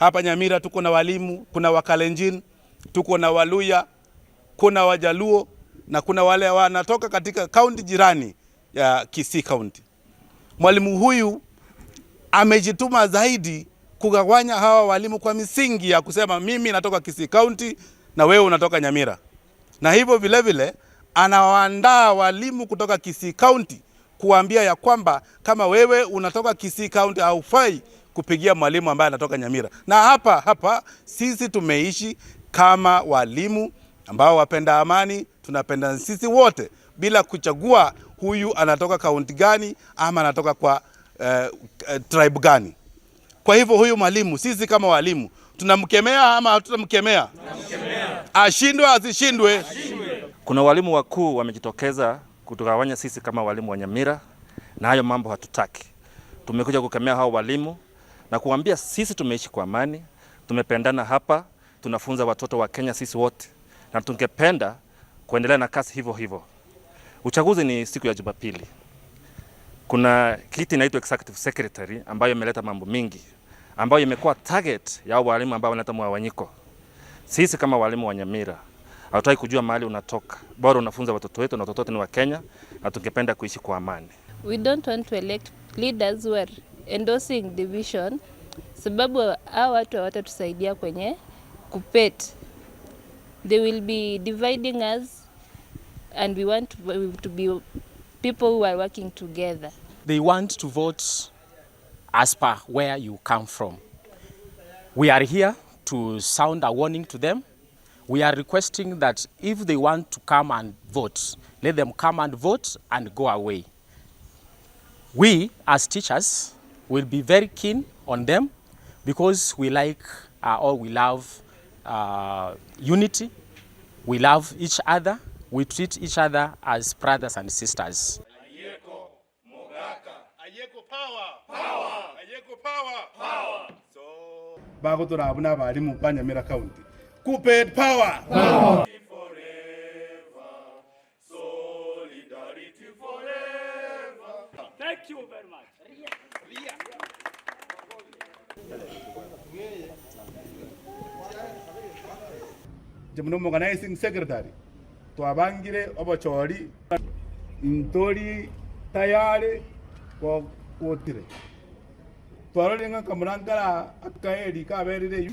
Hapa Nyamira tuko na walimu, kuna Wakalenjin, tuko na Waluya, kuna Wajaluo na kuna wale wanatoka katika kaunti jirani ya Kisii County. Mwalimu huyu amejituma zaidi kugawanya hawa walimu kwa misingi ya kusema mimi natoka Kisii County na wewe unatoka Nyamira. Na hivyo vile vile anawaandaa walimu kutoka Kisii County kuambia ya kwamba kama wewe unatoka Kisii County haufai kupigia mwalimu ambaye anatoka Nyamira. Na hapa sisi tumeishi kama walimu ambao wapenda amani, tunapenda sisi wote bila kuchagua huyu anatoka kaunti gani ama anatoka kwa tribe gani. Kwa hivyo huyu mwalimu, sisi kama walimu tunamkemea ama hatutamkemea? Tunamkemea. Ashindwe asishindwe. Kuna walimu wakuu wamejitokeza kutugawanya sisi kama walimu wa Nyamira, na hayo mambo hatutaki. Tumekuja kukemea hao walimu na kuambia sisi tumeishi kwa amani, tumependana hapa, tunafunza watoto wa Kenya sisi wote, na tungependa kuendelea na kazi hivyo hivyo. Uchaguzi ni siku ya Jumapili. Kuna kiti inaitwa Executive Secretary ambayo imeleta mambo mingi, ambayo imekuwa target ya walimu ambao wanaleta mwawanyiko. Sisi kama walimu wa Nyamira hatutaki kujua mahali unatoka, bora unafunza watoto wetu, na watoto wetu ni wa Kenya, na tungependa kuishi kwa amani. We don't want to elect leaders who are endorsing division, sababu hao watu hawatatusaidia kwenye KUPPET. They will be dividing us, and we want to be people who are working together. They want to vote as per where you come from. We are here to sound a warning to them. We are requesting that if they want to come and vote, let them come and vote and go away. We as teachers will be very keen on them because we like or we love unity. We love each other. We treat each other as brothers and sisters. Bago turabuna balimu kwa Nyamira County. KUPPET power! Power! Thank you very much. Jamuno organizing secretary twabangire obochori ntori tayari kwa kotire twarorenga kamurangara akaeri kaberire